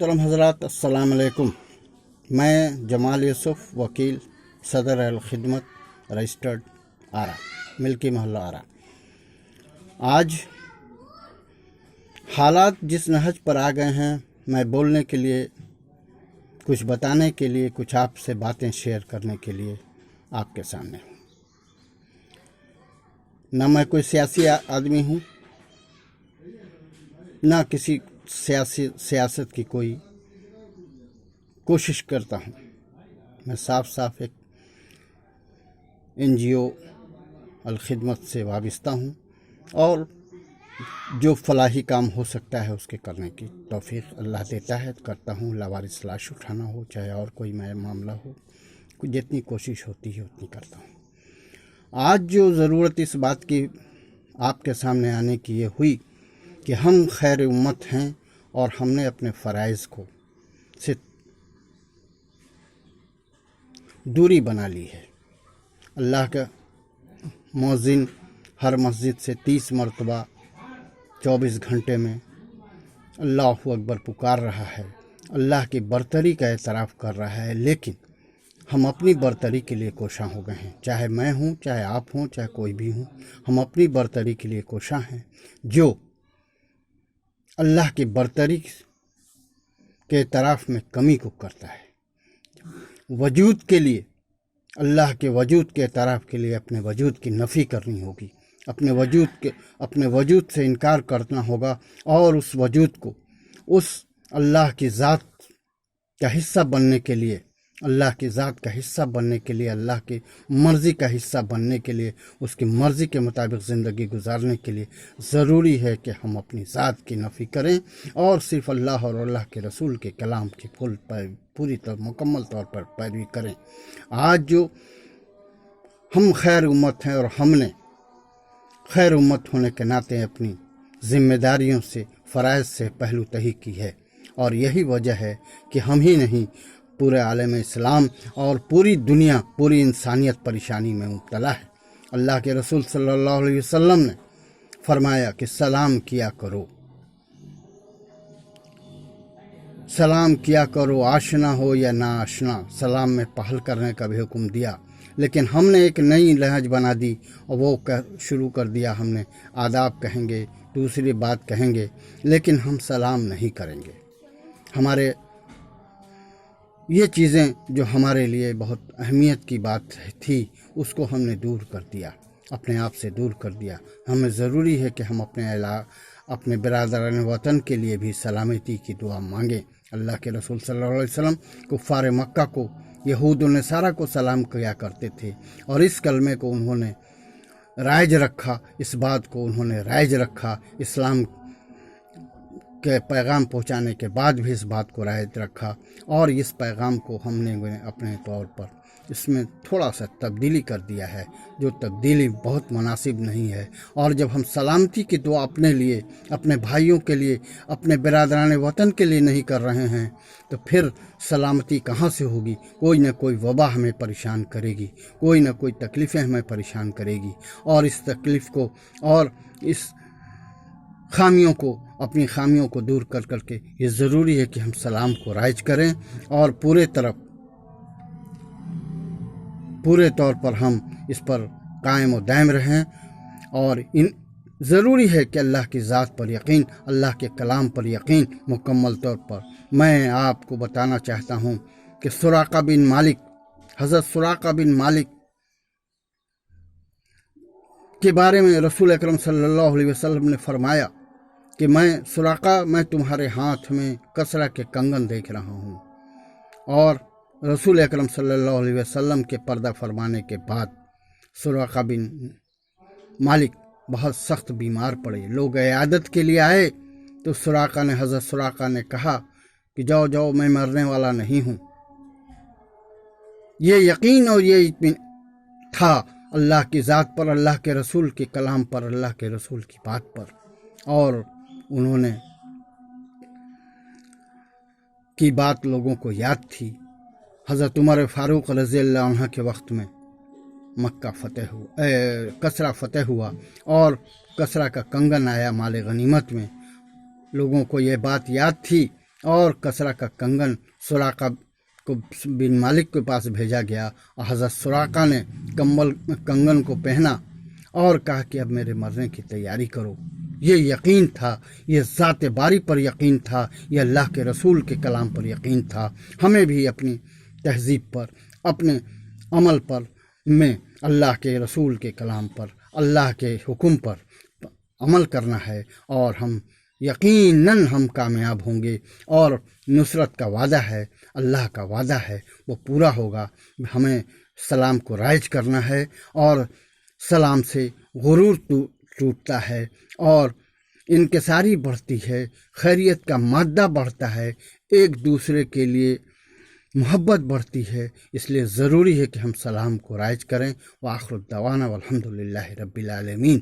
मोहतरम हज़रात, अस्सलाम अलैकुम। मैं जमाल यूसुफ, वकील, सदर अल खिदमत, रजिस्टर्ड, आरा, मिल्की मोहल्ला आरा। आज हालात जिस नहज पर आ गए हैं, मैं बोलने के लिए, कुछ बताने के लिए, कुछ आपसे बातें शेयर करने के लिए आपके सामने हूँ। न मैं कोई सियासी आदमी हूँ, न किसी सियासत की कोई कोशिश करता हूँ। मैं साफ एक NGO अल खिदमत से वाबस्ता हूँ और जो फलाही काम हो सकता है उसके करने की तौफीक अल्लाह देता है, करता हूँ। लावारिस लाश उठाना हो, चाहे और कोई मामला हो, जितनी कोशिश होती है उतनी करता हूँ। आज जो ज़रूरत इस बात की आपके सामने आने की ये हुई कि हम खैर उम्मत हैं और हमने अपने फ़राइज़ को से दूरी बना ली है। अल्लाह का मुअज़्ज़िन हर मस्जिद से 30 मरतबा 24 घंटे में अल्लाहु अकबर पुकार रहा है, अल्लाह की बरतरी का एतराफ़ कर रहा है। लेकिन हम अपनी बरतरी के लिए कोशां हो गए हैं, चाहे मैं हूँ, चाहे आप हों, चाहे कोई भी हूँ, हम अपनी बरतरी के लिए कोशां हैं, जो अल्लाह की बरतरी के एतराफ़ में कमी को करता है। वजूद के लिए, अल्लाह के वजूद के एतराफ़ के लिए अपने वजूद की नफ़ी करनी होगी, अपने वजूद से इनकार करना होगा और उस वजूद को उस अल्लाह की ज़ात का हिस्सा बनने के लिए, अल्लाह की ज़ात का हिस्सा बनने के लिए, अल्लाह की मर्ज़ी का हिस्सा बनने के लिए, उसकी मर्ज़ी के मुताबिक ज़िंदगी गुजारने के लिए ज़रूरी है कि हम अपनी ज़ात की नफ़ी करें और सिर्फ़ अल्लाह और अल्लाह के रसूल के कलाम की पूरी मुकम्मल तौर पर पैरवी करें। आज जो हम खैर उम्मत हैं और हमने खैर उम्मत होने के नाते अपनी ज़िम्मेदारियों से, फ़राइज़ से पहलू तही की है और यही वजह है कि हम ही नहीं, पूरे आलम इस्लाम और पूरी दुनिया, पूरी इंसानियत परेशानी में मुब्तला है। अल्लाह के रसूल सल्लल्लाहु अलैहि वसल्लम ने फरमाया कि सलाम किया करो, सलाम किया करो, आशना हो या ना आशना, सलाम में पहल करने का भी हुक्म दिया। लेकिन हमने एक नई लहज बना दी और वो शुरू कर दिया, हमने आदाब कहेंगे, दूसरी बात कहेंगे, लेकिन हम सलाम नहीं करेंगे। हमारे ये चीज़ें जो हमारे लिए बहुत अहमियत की बात थी, उसको हमने दूर कर दिया, अपने आप से दूर कर दिया। हमें ज़रूरी है कि हम अपने बिरादरान वतन के लिए भी सलामती की दुआ मांगें। अल्लाह के रसूल सल्लल्लाहु अलैहि वसल्लम कुफ़ार मक्का को, यहूद व नसारा को सलाम किया करते थे और इस कलमे को उन्होंने राइज रखा, इस बात को उन्होंने राइज रखा। इस्लाम के पैगाम पहुंचाने के बाद भी इस बात को राइज रखा और इस पैगाम को हमने अपने तौर पर इसमें थोड़ा सा तब्दीली कर दिया है, जो तब्दीली बहुत मुनासिब नहीं है। और जब हम सलामती की दुआ अपने लिए, अपने भाइयों के लिए, अपने बिरादरान वतन के लिए नहीं कर रहे हैं, तो फिर सलामती कहाँ से होगी? कोई न कोई वबा हमें परेशान करेगी, कोई न कोई तकलीफ़ें हमें परेशान करेगी और इस तकलीफ़ को और इस खामियों को, अपनी खामियों को दूर कर करके ये ज़रूरी है कि हम सलाम को राइज करें और पूरे तौर पर हम इस पर कायम व दायम रहें। और ज़रूरी है कि अल्लाह की ज़ात पर यकीन, अल्लाह के कलाम पर यकीन मुकम्मल तौर पर। मैं आपको बताना चाहता हूँ कि हज़रत सुराका बिन मालिक के बारे में रसूल अकरम सल्लल्लाहु अलैहि वसल्लम ने फरमाया कि मैं तुम्हारे हाथ में कसरा के कंगन देख रहा हूँ। और रसूल अकरम सल्लल्लाहु अलैहि वसल्लम के पर्दा फरमाने के बाद सुराका बिन मालिक बहुत सख्त बीमार पड़े। लोग इयादत के लिए आए तो हज़रत सुराका ने कहा कि जाओ जाओ, मैं मरने वाला नहीं हूँ। ये यकीन और ये इत्मीनान था अल्लाह की ज़ात पर, अल्लाह के रसूल के कलाम पर, अल्लाह के रसूल की बात पर। और उन्होंने की बात लोगों को याद थी। हज़रत उमर फ़ारूक रज़ियल्लाहु अन्हु के वक्त में कसरा फ़तेह हुआ और कसरा का कंगन आया माल गनीमत में। लोगों को ये बात याद थी اور کسرا کا کنگن سراقہ کو بن مالک کے پاس بھیجا گیا اور حضرت سراقہ نے کنگن کو پہنا اور کہا کہ اب میرے مرنے کی تیاری کرو۔ یہ یقین تھا، یہ ذات باری پر یقین تھا، یہ اللہ کے رسول کے کلام پر یقین تھا۔ ہمیں بھی اپنی تہذیب پر، اپنے عمل پر میں اللہ کے رسول کے کلام پر، اللہ کے حکم پر عمل کرنا ہے، اور ہم یقیناً ہم کامیاب ہوں گے، اور نصرت کا وعدہ ہے، اللہ کا وعدہ ہے، وہ پورا ہوگا۔ ہمیں سلام کو رائج کرنا ہے، اور سلام سے غرور ٹوٹتا ہے اور انکساری بڑھتی ہے، خیریت کا مادہ بڑھتا ہے، ایک دوسرے کے لیے محبت بڑھتی ہے۔ اس لیے ضروری ہے کہ ہم سلام کو رائج کریں۔ وآخر الدعوانا والحمد للہ رب العالمین۔